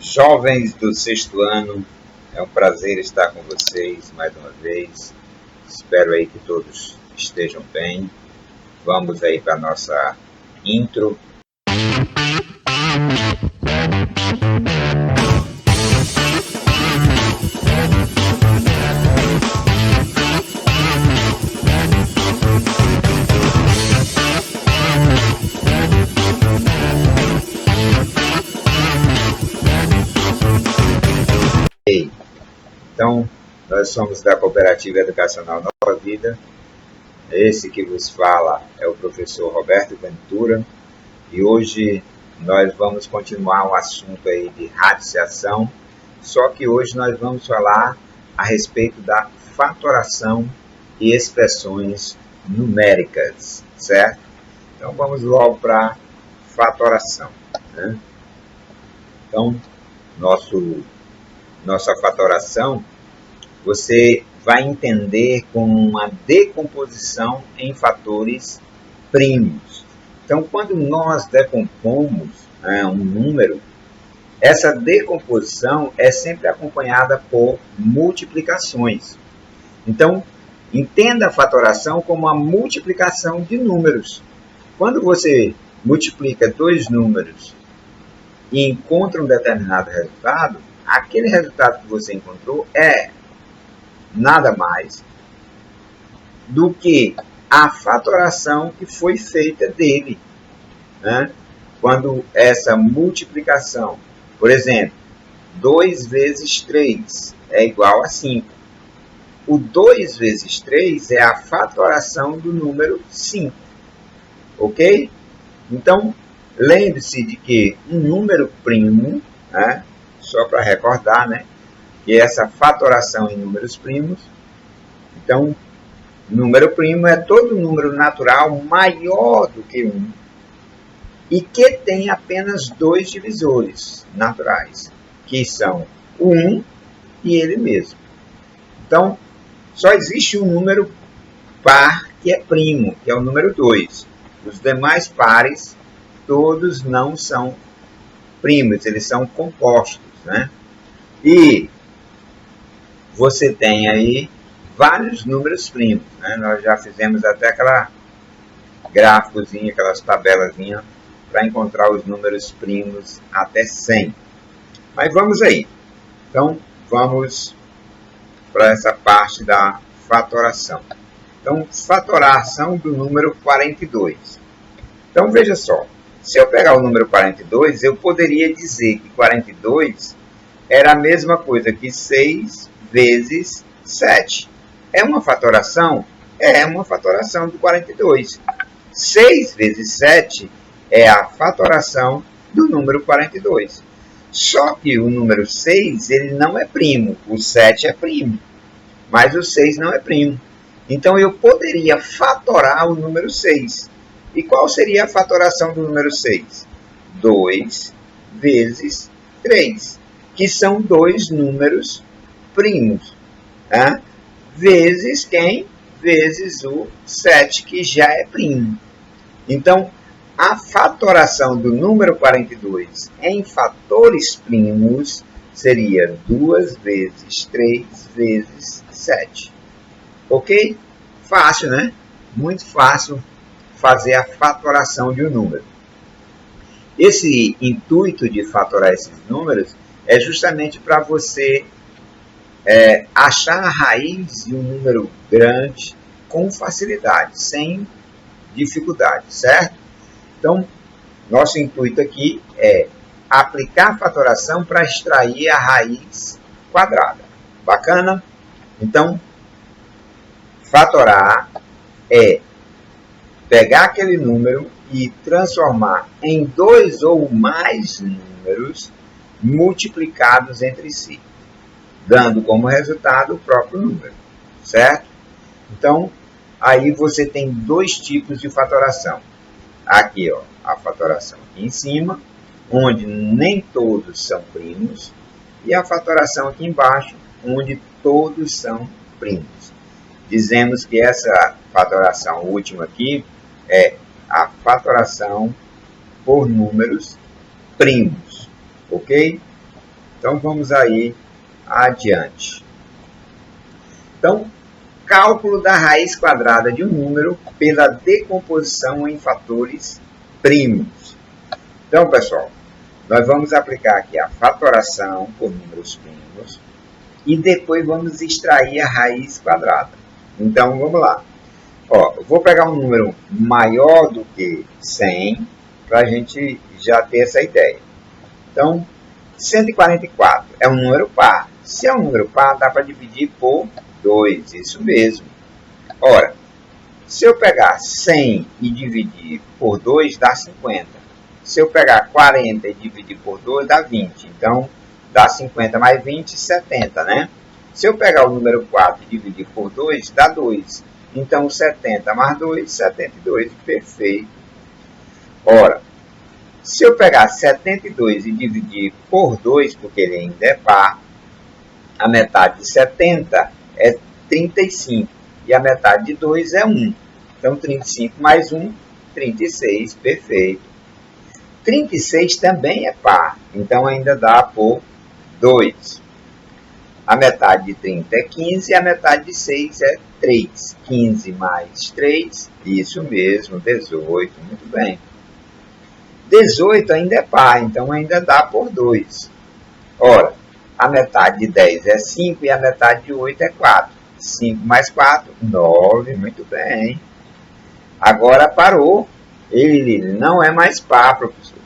Jovens do sexto ano, é um prazer estar com vocês mais uma vez. Espero aí que todos estejam bem. Vamos aí para a nossa intro. Então, nós somos da Cooperativa Educacional Nova Vida. Esse que vos fala é o professor Roberto Ventura. E hoje nós vamos continuar um assunto aí de radiciação. Só que hoje nós vamos falar a respeito da fatoração e expressões numéricas, certo? Então, vamos logo para a fatoração, né? Então, nossa fatoração, você vai entender como uma decomposição em fatores primos. Então, quando nós decompomos um número, essa decomposição é sempre acompanhada por multiplicações. Então, entenda a fatoração como a multiplicação de números. Quando você multiplica dois números e encontra um determinado resultado, aquele resultado que você encontrou é nada mais do que a fatoração que foi feita dele, né? Quando essa multiplicação, por exemplo, 2 vezes 3 é igual a 5. O 2 vezes 3 é a fatoração do número 5, ok? Então, lembre-se de que um número primo, né, só para recordar, né, que essa fatoração em números primos, então, número primo é todo número natural maior do que 1 e que tem apenas dois divisores naturais, que são o 1 e ele mesmo. Então, só existe um número par que é primo, que é o número 2. Os demais pares, todos não são primos, eles são compostos, né? E você tem aí vários números primos, né? Nós já fizemos até aquela gráficozinha, aquelas tabelazinhas para encontrar os números primos até 100. Mas vamos aí. Então, vamos para essa parte da fatoração. Então, fatoração do número 42. Então, veja só. Se eu pegar o número 42, eu poderia dizer que 42 era a mesma coisa que 6 vezes 7. É uma fatoração? É uma fatoração do 42. 6 vezes 7 é a fatoração do número 42. Só que o número 6 ele não é primo. O 7 é primo, mas o 6 não é primo. Então, eu poderia fatorar o número 6. E qual seria a fatoração do número 6? 2 vezes 3, que são dois números primos, tá? Vezes quem? Vezes o 7, que já é primo. Então, a fatoração do número 42 em fatores primos seria 2 vezes 3 vezes 7. Ok? Fácil, né? Muito fácil fazer a fatoração de um número. Esse intuito de fatorar esses números é justamente para você achar a raiz de um número grande com facilidade, sem dificuldade, certo? Então, nosso intuito aqui é aplicar a fatoração para extrair a raiz quadrada. Bacana? Então, fatorar é pegar aquele número e transformar em dois ou mais números multiplicados entre si, dando como resultado o próprio número, certo? Então, aí você tem dois tipos de fatoração. Aqui, ó, a fatoração aqui em cima, onde nem todos são primos, e a fatoração aqui embaixo, onde todos são primos. Dizemos que essa fatoração última aqui é a fatoração por números primos, ok? Então, vamos aí adiante. Então, cálculo da raiz quadrada de um número pela decomposição em fatores primos. Então, pessoal, nós vamos aplicar aqui a fatoração por números primos e depois vamos extrair a raiz quadrada. Então, vamos lá. Ó, eu vou pegar um número maior do que 100 para a gente já ter essa ideia. Então, 144 é um número par. Se é um número par, dá para dividir por 2, isso mesmo. Ora, se eu pegar 100 e dividir por 2, dá 50. Se eu pegar 40 e dividir por 2, dá 20. Então, dá 50 mais 20, 70, né? Se eu pegar o número 4 e dividir por 2, dá 2. Então, 70 mais 2, 72. Perfeito. Ora, se eu pegar 72 e dividir por 2, porque ele ainda é par, a metade de 70 é 35. E a metade de 2 é 1. Então, 35 mais 1, 36. Perfeito. 36 também é par. Então, ainda dá por 2. A metade de 30 é 15 e a metade de 6 é 3. 15 mais 3, isso mesmo, 18. Muito bem. 18 ainda é par, então ainda dá por 2. Ora, a metade de 10 é 5 e a metade de 8 é 4. 5 mais 4, 9. Muito bem. Agora parou. Ele não é mais par, professor.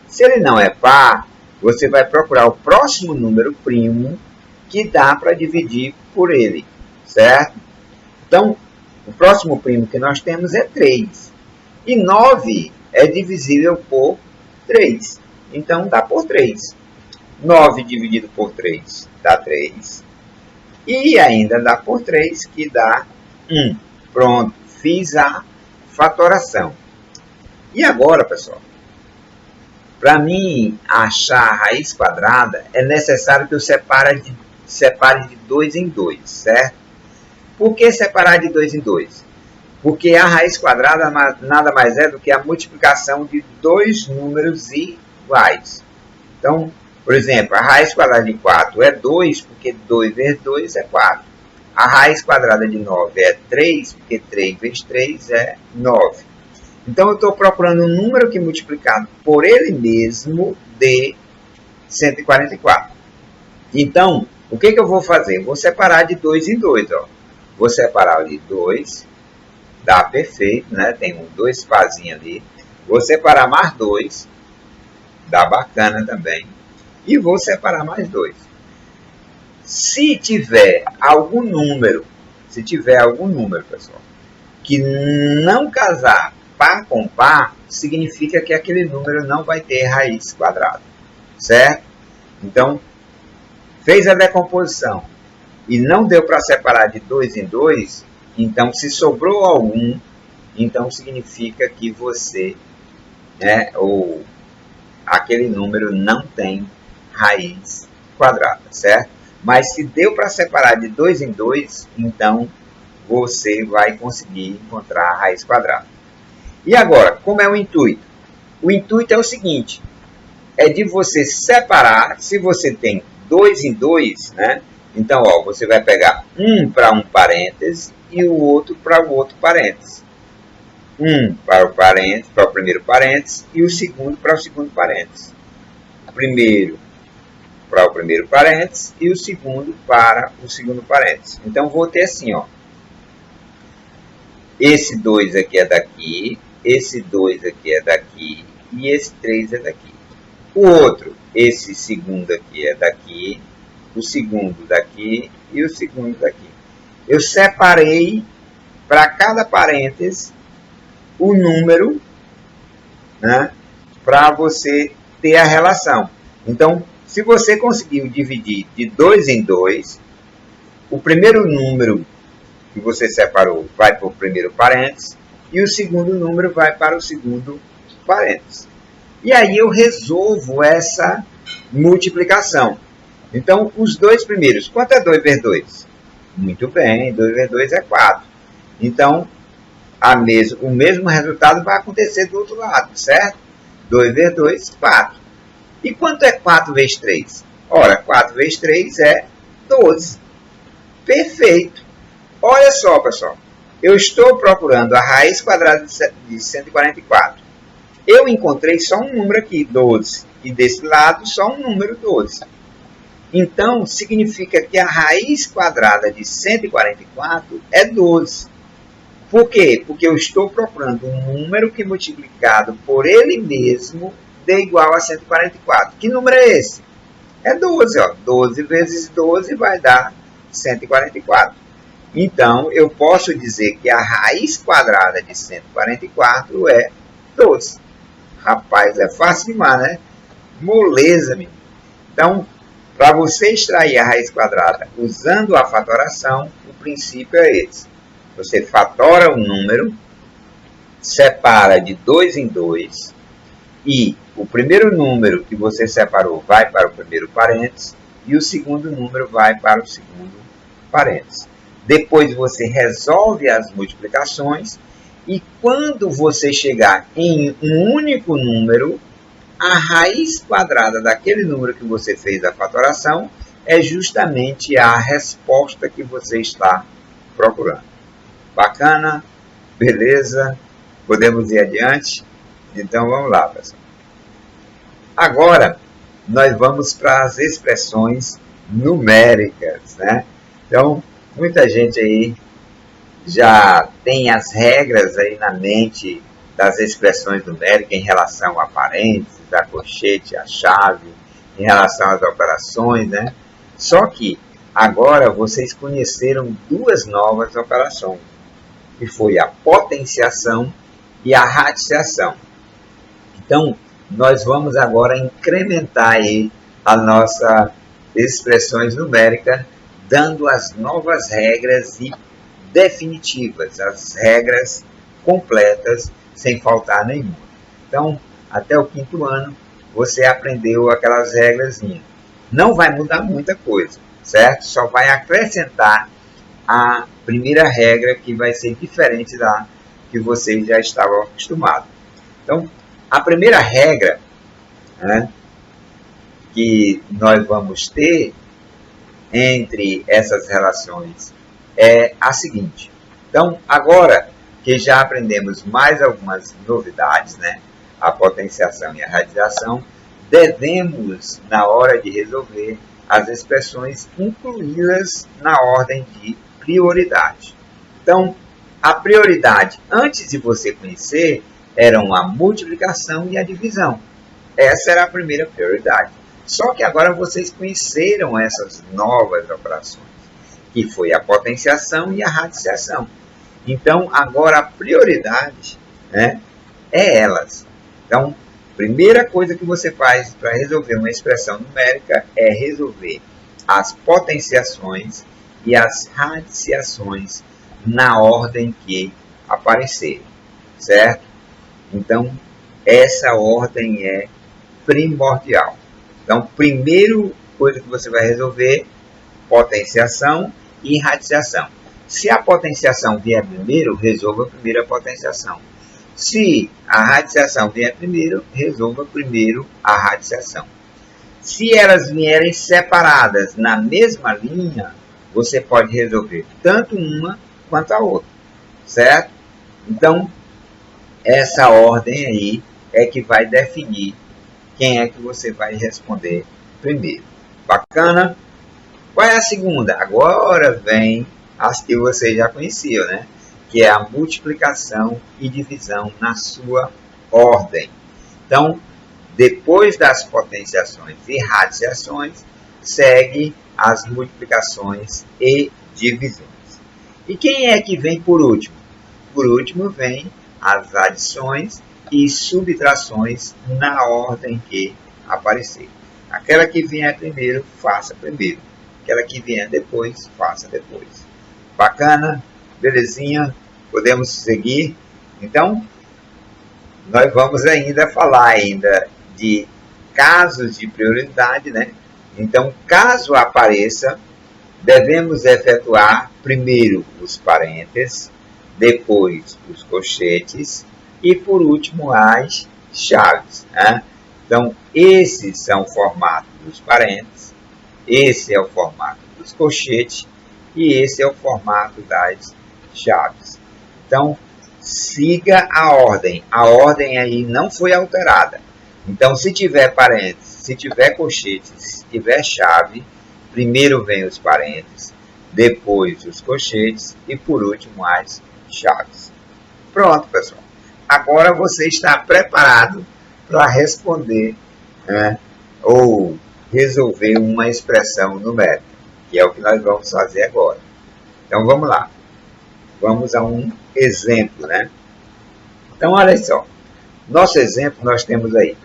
Se ele não é par, você vai procurar o próximo número primo que dá para dividir por ele, certo? Então, o próximo primo que nós temos é 3. E 9 é divisível por 3. Então, dá por 3. 9 dividido por 3 dá 3. E ainda dá por 3, que dá 1. Pronto, fiz a fatoração. E agora, pessoal, para mim achar a raiz quadrada, é necessário que eu separe de 2 em 2, certo? Por que separar de 2 em 2? Porque a raiz quadrada nada mais é do que a multiplicação de dois números iguais. Então, por exemplo, a raiz quadrada de 4 é 2, porque 2 vezes 2 é 4. A raiz quadrada de 9 é 3, porque 3 vezes 3 é 9. Então, eu estou procurando um número que multiplicado por ele mesmo dê 144. Então, o que eu vou fazer? Vou separar de 2 em 2. Ó. Vou separar de 2, dá perfeito, né? Tem 2 parzinhos ali. Vou separar mais 2, dá bacana também. E vou separar mais 2. Se tiver algum número, pessoal, que não casar par com par, significa que aquele número não vai ter raiz quadrada, certo? Então, fez a decomposição e não deu para separar de 2 em 2, então se sobrou algum, então significa que você, né, ou aquele número não tem raiz quadrada, certo? Mas se deu para separar de 2 em 2, então você vai conseguir encontrar a raiz quadrada. E agora, como é o intuito? O intuito é o seguinte, é de você separar, se você tem 2 em 2, né? Então, ó, você vai pegar um para um parêntese e o outro para o outro parêntese. Um para o primeiro parêntese e o segundo para o segundo parêntese. O primeiro para o primeiro parêntese e o segundo para o segundo parêntese. Então, vou ter assim, ó. Esse 2 aqui é daqui, esse 2 aqui é daqui e esse 3 é daqui. O outro, esse segundo aqui é daqui, o segundo daqui e o segundo daqui. Eu separei para cada parêntese o número, né, para você ter a relação. Então, se você conseguiu dividir de 2 em 2, o primeiro número que você separou vai para o primeiro parêntese e o segundo número vai para o segundo parêntese. E aí eu resolvo essa multiplicação. Então, os dois primeiros, quanto é 2 vezes 2? Muito bem, 2 vezes 2 é 4. Então, o mesmo resultado vai acontecer do outro lado, certo? 2 vezes 2, 4. E quanto é 4 vezes 3? Ora, 4 vezes 3 é 12. Perfeito. Olha só, pessoal. Eu estou procurando a raiz quadrada de 144. Eu encontrei só um número aqui, 12. E desse lado, só um número, 12. Então, significa que a raiz quadrada de 144 é 12. Por quê? Porque eu estou procurando um número que multiplicado por ele mesmo dê igual a 144. Que número é esse? É 12. Ó. 12 vezes 12 vai dar 144. Então, eu posso dizer que a raiz quadrada de 144 é 12. Rapaz, é fácil demais, né? Moleza, menino. Então, para você extrair a raiz quadrada usando a fatoração, o princípio é esse. Você fatora um número, separa de 2 em 2, e o primeiro número que você separou vai para o primeiro parênteses, e o segundo número vai para o segundo parênteses. Depois você resolve as multiplicações, e quando você chegar em um único número, a raiz quadrada daquele número que você fez a fatoração é justamente a resposta que você está procurando. Bacana? Beleza? Podemos ir adiante? Então vamos lá, pessoal. Agora, nós vamos para as expressões numéricas, né? Então, muita gente aí já tem as regras aí na mente das expressões numéricas em relação a parênteses, a colchete, a chave, em relação às operações, né? Só que agora vocês conheceram duas novas operações, que foi a potenciação e a radiciação. Então, nós vamos agora incrementar aí a nossa expressões numéricas, dando as novas regras e definitivas, as regras completas, sem faltar nenhuma. Então, até o 5º ano, você aprendeu aquelas regrazinhas. Não vai mudar muita coisa, certo? Só vai acrescentar a primeira regra, que vai ser diferente da que vocês já estavam acostumados. Então, a primeira regra, né, que nós vamos ter entre essas relações é a seguinte. Então, agora que já aprendemos mais algumas novidades, né, a potenciação e a radiação, devemos, na hora de resolver as expressões, incluí-las na ordem de prioridade. Então, a prioridade, antes de você conhecer, eram a multiplicação e a divisão. Essa era a primeira prioridade. Só que agora vocês conheceram essas novas operações, que foi a potenciação e a radiciação. Então, agora a prioridade, né, é elas. Então, primeira coisa que você faz para resolver uma expressão numérica é resolver as potenciações e as radiciações na ordem que aparecer, certo? Então, essa ordem é primordial. Então, primeira coisa que você vai resolver, potenciação e radiciação. Se a potenciação vier primeiro, resolva primeiro a potenciação. Se a radiciação vier primeiro, resolva primeiro a radiciação. Se elas vierem separadas na mesma linha, você pode resolver tanto uma quanto a outra, certo? Então, essa ordem aí é que vai definir quem é que você vai responder primeiro. Bacana? Qual é a segunda? Agora vem as que você já conhecia, né? Que é a multiplicação e divisão na sua ordem. Então, depois das potenciações e radiciações, segue as multiplicações e divisões. E quem é que vem por último? Por último vem as adições e subtrações na ordem que aparecer. Aquela que vier primeiro, faça primeiro. Aquela que vier depois, faça depois. Bacana? Belezinha? Podemos seguir? Então, nós vamos ainda falar de casos de prioridade, né? Então, caso apareça, devemos efetuar primeiro os parênteses, depois os colchetes e, por último, as chaves, né? Então, esses são formatos dos parênteses, esse é o formato dos colchetes e esse é o formato das chaves. Então, siga a ordem aí não foi alterada. Então, se tiver parênteses, se tiver colchete, se tiver chave, primeiro vem os parênteses, depois os colchetes e por último as chaves. Pronto, pessoal. Agora você está preparado para responder, né, ou resolver uma expressão numérica, que é o que nós vamos fazer agora. Então vamos lá. Vamos a um exemplo, né? Então olha só. Nosso exemplo nós temos aí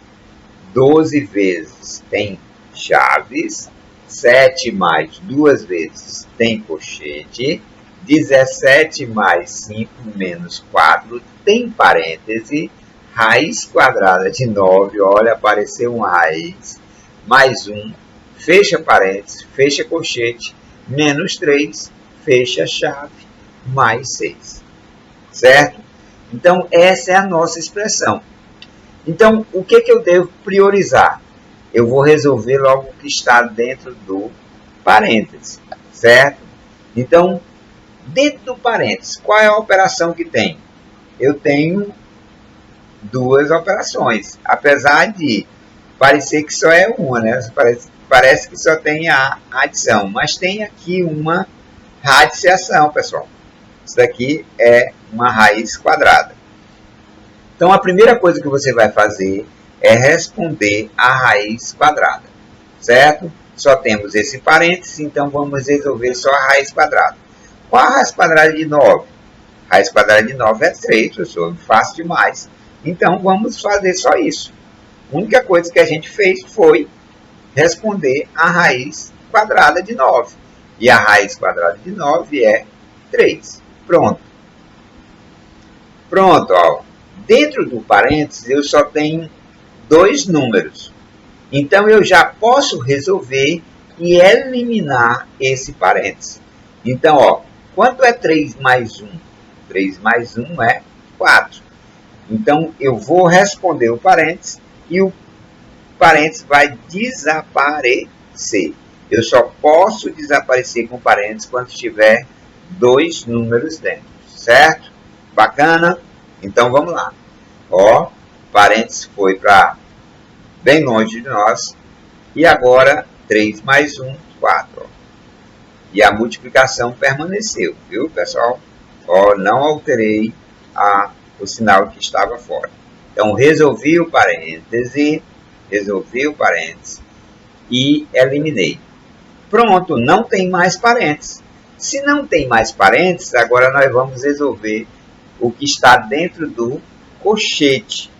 12 vezes tem chaves, 7 mais 2 vezes tem colchete, 17 mais 5 menos 4 tem parêntese, raiz quadrada de 9, olha, apareceu uma raiz, mais 1, fecha parêntese, fecha colchete, menos 3, fecha chave, mais 6. Certo? Então, essa é a nossa expressão. Então, o que eu devo priorizar? Eu vou resolver logo o que está dentro do parêntese, certo? Então, dentro do parêntese, qual é a operação que tem? Eu tenho duas operações, apesar de parecer que só é uma, né? Parece que só tem a adição, mas tem aqui uma radiciação, pessoal. Isso daqui é uma raiz quadrada. Então, a primeira coisa que você vai fazer é responder a raiz quadrada, certo? Só temos esse parênteses, então vamos resolver só a raiz quadrada. Qual a raiz quadrada de 9? A raiz quadrada de 9 é 3, professor, fácil demais. Então, vamos fazer só isso. A única coisa que a gente fez foi responder a raiz quadrada de 9. E a raiz quadrada de 9 é 3. Pronto. Pronto, ó. Dentro do parênteses, eu só tenho dois números. Então, eu já posso resolver e eliminar esse parênteses. Então, ó, quanto é 3 mais 1? 3 mais 1 é 4. Então, eu vou responder o parênteses e o parênteses vai desaparecer. Eu só posso desaparecer com parênteses quando tiver dois números dentro, certo? Bacana? Então, vamos lá. Ó, parênteses foi para bem longe de nós. E agora, 3 mais 1, 4. Ó. E a multiplicação permaneceu, viu, pessoal? Ó, não alterei o sinal que estava fora. Então, resolvi o parêntese e eliminei. Pronto, não tem mais parênteses. Se não tem mais parênteses, agora nós vamos resolver o que está dentro do colchete.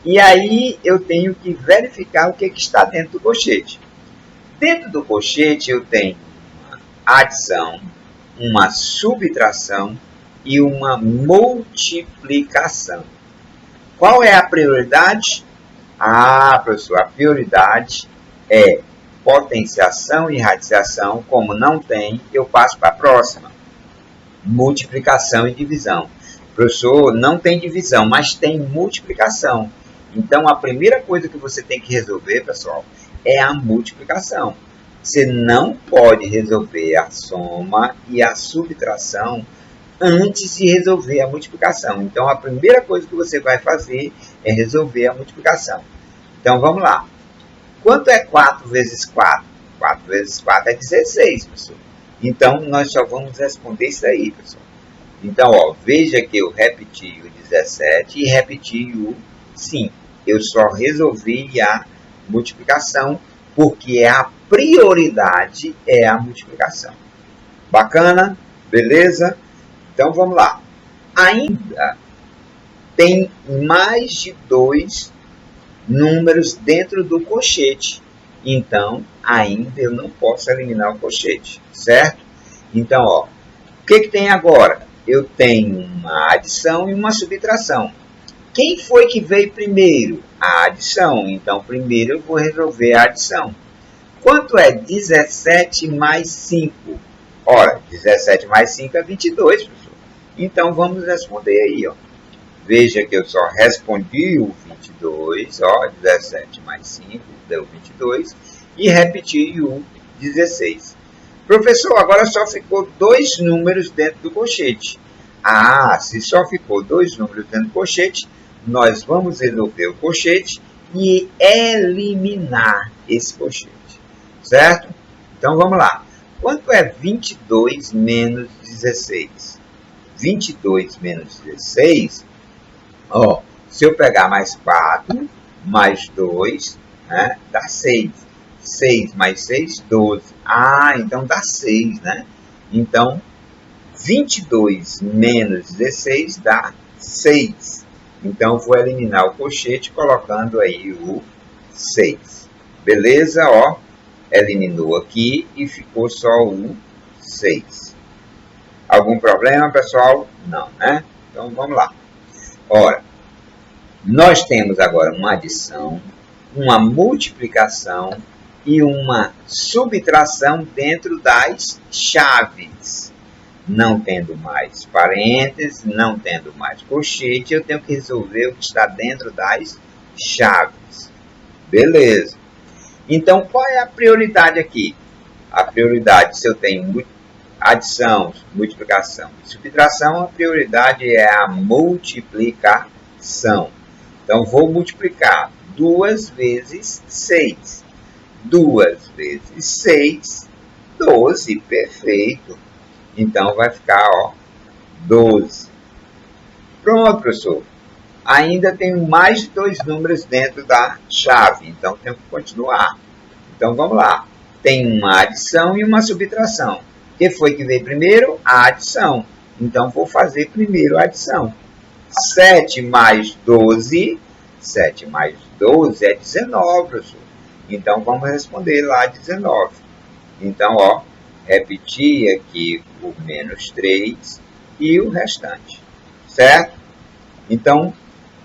E aí eu tenho que verificar o que está dentro do colchete. Dentro do colchete eu tenho uma adição, uma subtração e uma multiplicação. Qual é a prioridade? Ah, professor, a prioridade é potenciação e radiciação. Como não tem, eu passo para a próxima. Multiplicação e divisão. Professor, não tem divisão, mas tem multiplicação. Então, a primeira coisa que você tem que resolver, pessoal, é a multiplicação. Você não pode resolver a soma e a subtração antes de resolver a multiplicação. Então, a primeira coisa que você vai fazer é resolver a multiplicação. Então, vamos lá. Quanto é 4 vezes 4? 4 vezes 4 é 16, pessoal. Então, nós só vamos responder isso aí, pessoal. Então, ó, veja que eu repeti o 17 e repeti o 5. Eu só resolvi a multiplicação porque a prioridade é a multiplicação. Bacana? Beleza? Então, vamos lá. Ainda tem mais de 2 números dentro do colchete. Então, ainda eu não posso eliminar o colchete, certo? Então, ó, o que tem agora? Eu tenho uma adição e uma subtração. Quem foi que veio primeiro? A adição. Então, primeiro eu vou resolver a adição. Quanto é 17 mais 5? Ora, 17 mais 5 é 22, professor. Então, vamos responder aí, ó. Veja que eu só respondi o 22, ó, 17 mais 5 deu 22. e repetir o 16. Professor, agora só ficou 2 números dentro do colchete. Ah, se só ficou 2 números dentro do colchete, nós vamos resolver o colchete e eliminar esse colchete, certo? Então vamos lá. Quanto é 22 menos 16? 22 menos 16, ó, se eu pegar mais 4, mais 2, né, dá 6. 6 mais 6, 12. Ah, então dá 6, né? Então, 22 menos 16 dá 6. Então, vou eliminar o colchete colocando aí o 6. Beleza? Ó, eliminou aqui e ficou só o 6. Algum problema, pessoal? Não, né? Então, vamos lá. Ora, nós temos agora uma adição, uma multiplicação e uma subtração dentro das chaves. Não tendo mais parênteses, não tendo mais colchete, eu tenho que resolver o que está dentro das chaves. Beleza. Então, qual é a prioridade aqui? A prioridade, se eu tenho adição, multiplicação e subtração, a prioridade é a multiplicação. Então, vou multiplicar 2 vezes 6. 2 vezes 6, 12, perfeito. Então, vai ficar, ó, 12. Pronto, professor. Ainda tenho mais de 2 números dentro da chave, então tenho que continuar. Então, vamos lá. Tem uma adição e uma subtração. O que foi que veio primeiro? A adição. Então, vou fazer primeiro a adição. 7 mais 12, 7 mais 12 é 19, professor. Então, vamos responder lá 19. Então, ó, repetir aqui o menos 3 e o restante, certo? Então,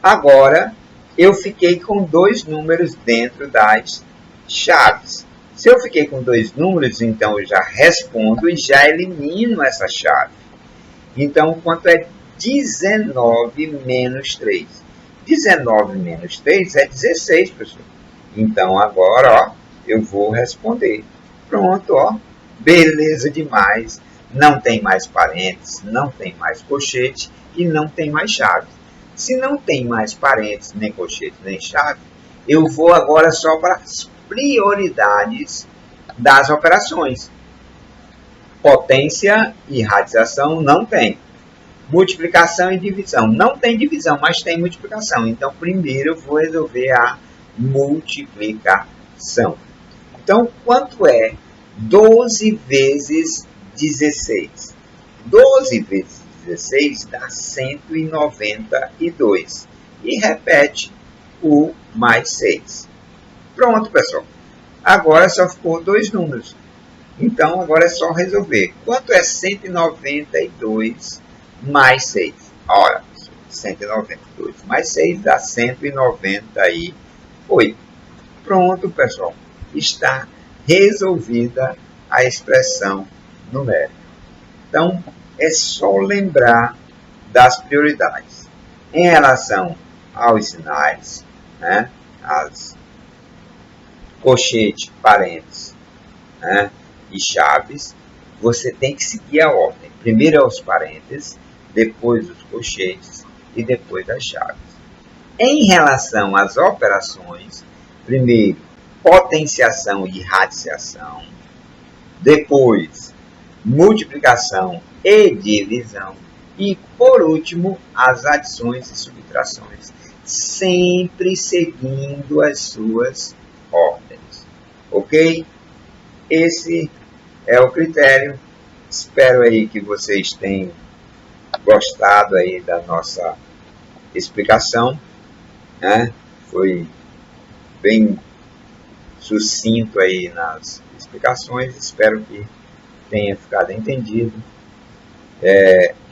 agora, eu fiquei com 2 números dentro das chaves. Se eu fiquei com 2 números, então eu já respondo e já elimino essa chave. Então, quanto é 19 menos 3? 19 menos 3 é 16, professor. Então, agora, ó, eu vou responder. Pronto, ó, beleza demais. Não tem mais parênteses, não tem mais colchete e não tem mais chave. Se não tem mais parênteses, nem colchete, nem chave, eu vou agora só para as prioridades das operações. Potência e radização não tem. Multiplicação e divisão. Não tem divisão, mas tem multiplicação. Então, primeiro eu vou resolver a multiplicação. Então, quanto é 12 vezes 16? 12 vezes 16 dá 192. E repete o mais 6. Pronto, pessoal. Agora só ficou 2 números. Então, agora é só resolver. Quanto é 192 mais 6? Ora, 192 mais 6 dá 198. Pronto, pessoal. Está resolvida a expressão numérica. Então, é só lembrar das prioridades. Em relação aos sinais, né, as colchete, parênteses, né, e chaves, você tem que seguir a ordem. Primeiro os parênteses, depois os colchetes e depois as chaves. Em relação às operações, primeiro potenciação e radiciação, depois multiplicação e divisão e, por último, as adições e subtrações, sempre seguindo as suas ordens. Ok? Esse é o critério. Espero aí que vocês tenham gostado aí da nossa explicação, né? Foi bem sucinto aí nas explicações. Espero que tenha ficado entendido.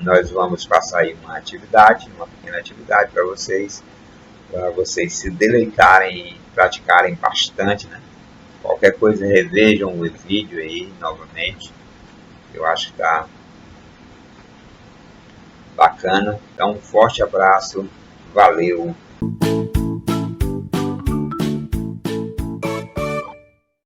Nós vamos passar aí uma pequena atividade para vocês se deleitarem e praticarem bastante, né? Qualquer coisa, revejam o vídeo aí novamente. Eu acho que está bacana. Então, um forte abraço. Valeu!